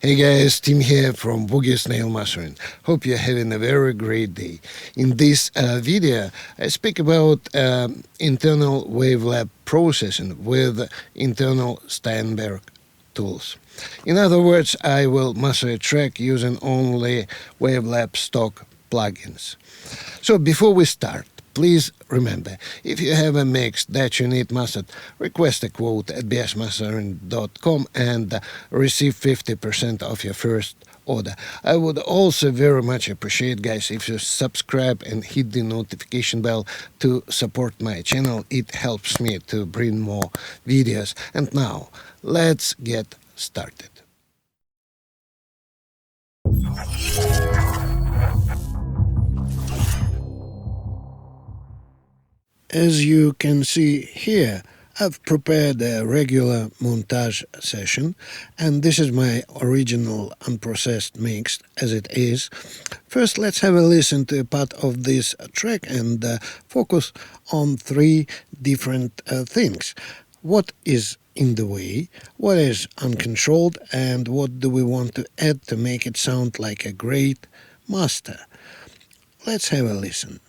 Hey guys, Tim here from Snail Mastering. Hope you're having a very great day. In this video, I speak about internal WaveLab processing with internal Steinberg tools. In other words, I will master a track using only WaveLab stock plugins. So before we start, please remember, if you have a mix that you need mastered, request a quote at BSMastering.com and receive 50% of your first order. I would also very much appreciate, guys, if you subscribe and hit the notification bell to support my channel. It helps me to bring more videos. And now, let's get started. As you can see here, I've prepared a regular montage session, and this is my original unprocessed mix as it is. First, let's have a listen to a part of this track and focus on three different things. What is in the way, what is uncontrolled, and what do we want to add to make it sound like a great master. Let's have a listen.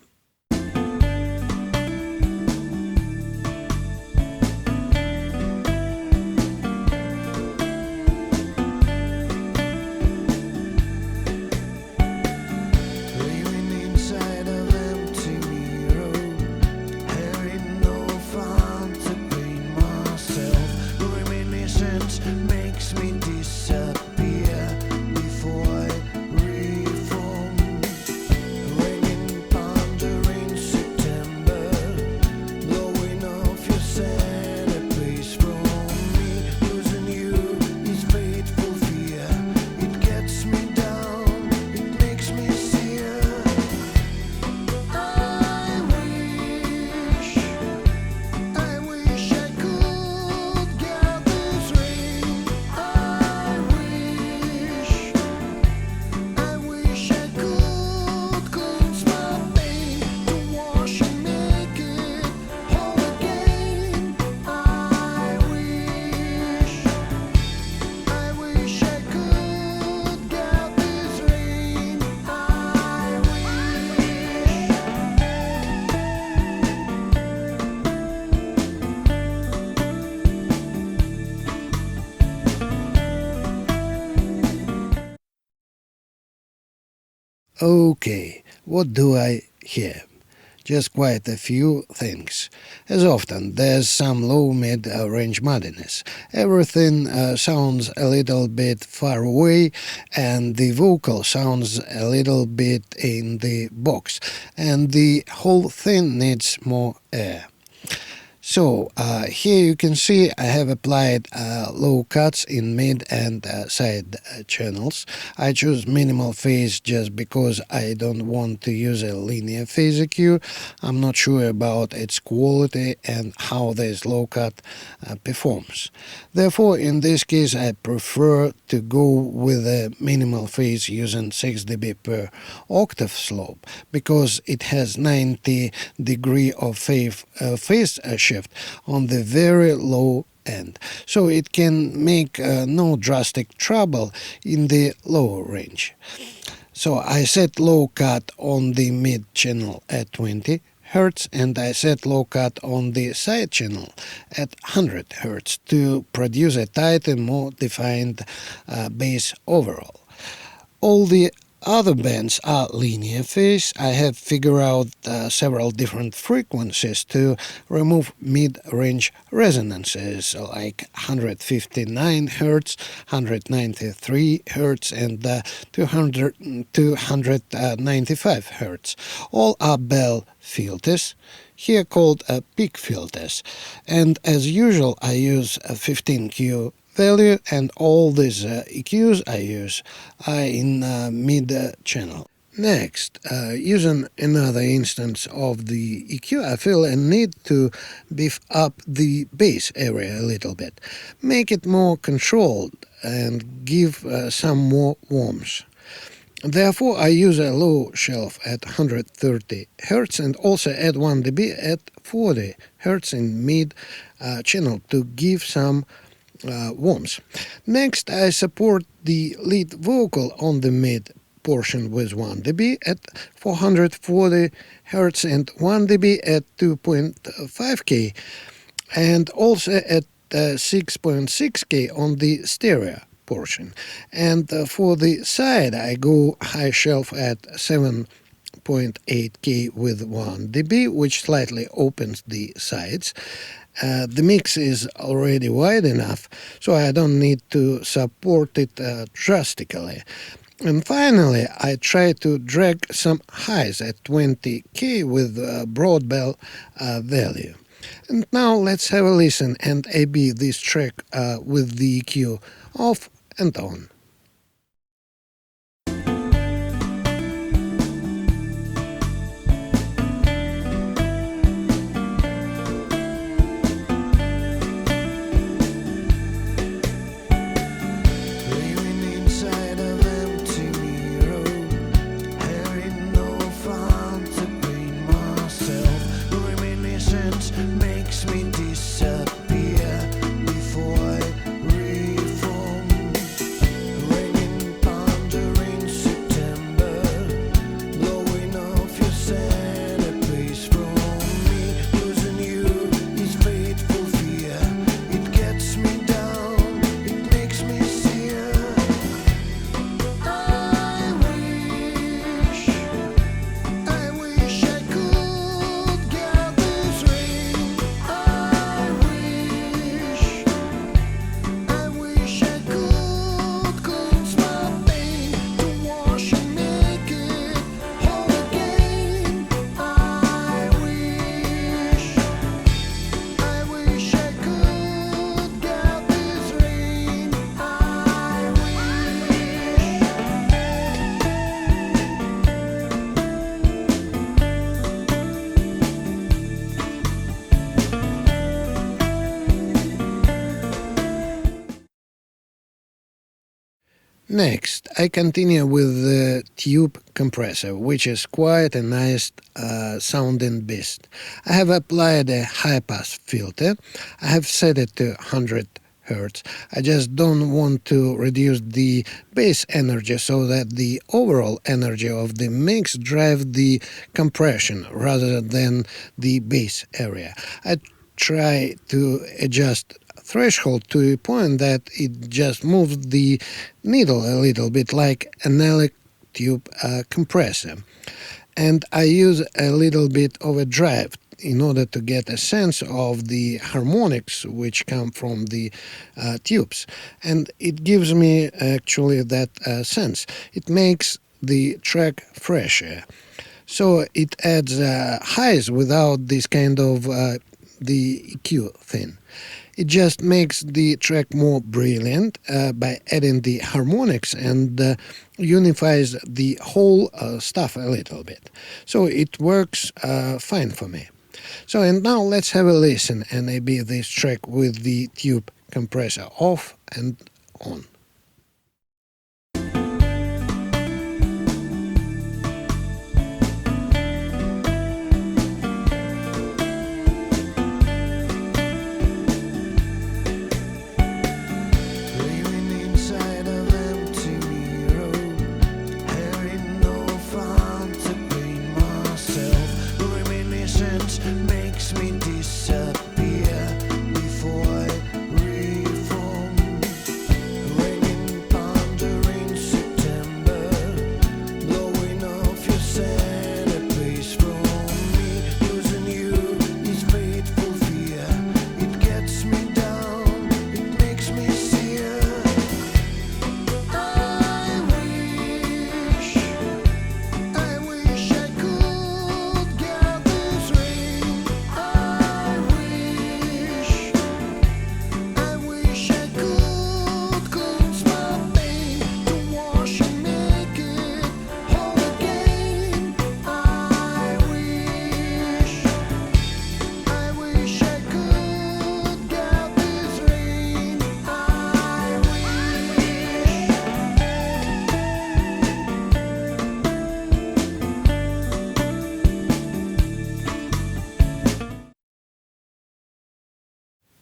Okay, what do I hear? Just quite a few things. As often, there's some low-mid range muddiness. Everything sounds a little bit far away, and the vocal sounds a little bit in the box, and the whole thing needs more air. So here you can see I have applied low cuts in mid and side channels. I choose minimal phase just because I don't want to use a linear phase EQ. I'm not sure about its quality and how this low cut performs. Therefore, in this case, I prefer to go with a minimal phase using 6 dB per octave slope because it has 90 degree of phase shift on the very low end, so it can make no drastic trouble in the lower range. So I set low cut on the mid channel at 20 Hz and I set low cut on the side channel at 100 Hz to produce a tighter, more defined bass overall. All the other bands are linear phase. I have figured out several different frequencies to remove mid-range resonances like 159 Hz, 193 Hz, and 295 Hz. All are Bell filters, here called peak filters. And as usual, I use a 15Q value, and all these EQs I use are in mid channel. Next, using another instance of the EQ, I feel a need to beef up the bass area a little bit, make it more controlled and give some more warmth. Therefore, I use a low shelf at 130 Hz and also add 1 dB at 40 Hz in mid channel to give some worms. Next, I support the lead vocal on the mid portion with 1 dB at 440 Hz and 1 dB at 2.5K, and also at 6.6K on the stereo portion. And for the side, I go high shelf at 7.8K with 1 dB, which slightly opens the sides. The mix is already wide enough, so I don't need to support it drastically. And finally, I try to drag some highs at 20K with broad bell value. And now let's have a listen and A/B this track with the EQ off and on. Next, I continue with the tube compressor, which is quite a nice sounding beast. I have applied a high-pass filter. I have set it to 100 Hz. I just don't want to reduce the bass energy so that the overall energy of the mix drives the compression rather than the bass area. I try to adjust threshold to a point that it just moves the needle a little bit like an electric tube compressor. And I use a little bit of a drive in order to get a sense of the harmonics which come from the tubes. And it gives me actually that sense. It makes the track fresher. So it adds highs without this kind of the EQ thing. It just makes the track more brilliant by adding the harmonics and unifies the whole stuff a little bit. So it works fine for me. So and now let's have a listen and maybe this track with the tube compressor off and on.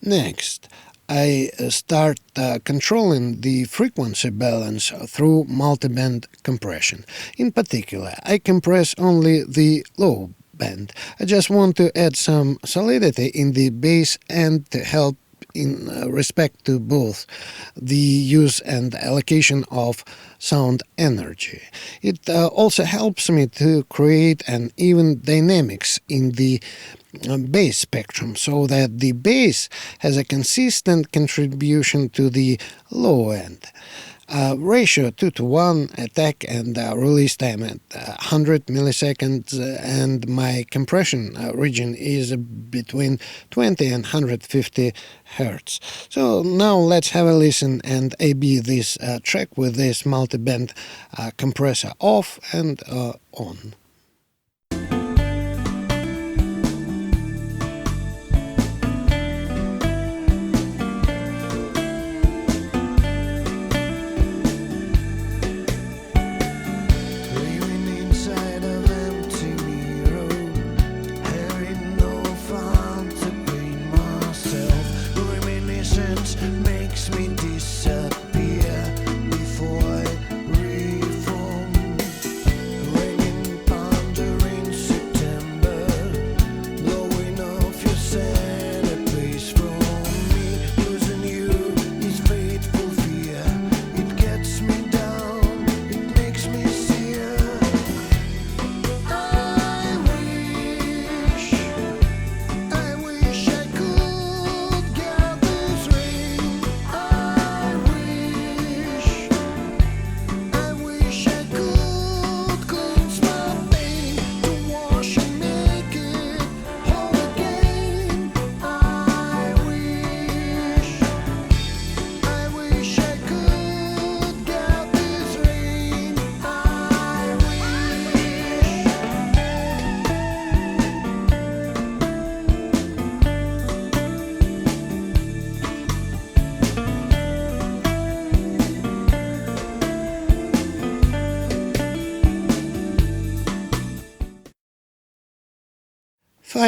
Next, I start controlling the frequency balance through multiband compression. In particular, I compress only the low band. I just want to add some solidity in the bass and to help in respect to both the use and allocation of sound energy. It also helps me to create an even dynamics in the bass spectrum so that the bass has a consistent contribution to the low end. Ratio 2:1, attack and release time at 100 milliseconds, and my compression region is between 20 and 150 hertz. So now let's have a listen and A/B this track with this multi-band compressor off and on.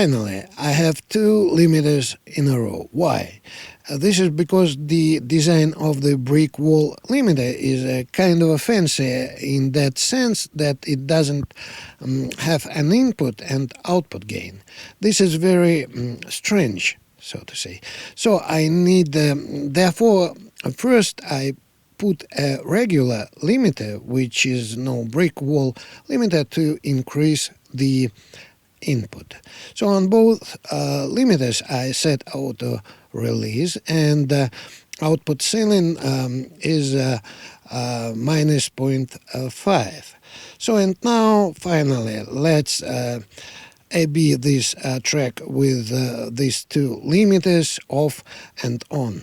Finally, I have two limiters in a row. Why? This is because the design of the brick wall limiter is a kind of fancy in that sense that it doesn't have an input and output gain. This is very strange, so to say. So I need, therefore, first I put a regular limiter, which is no brick wall limiter, to increase the input. So on both limiters I set auto release, and output ceiling is minus 0.5. So and now finally let's A/B this track with these two limiters off and on.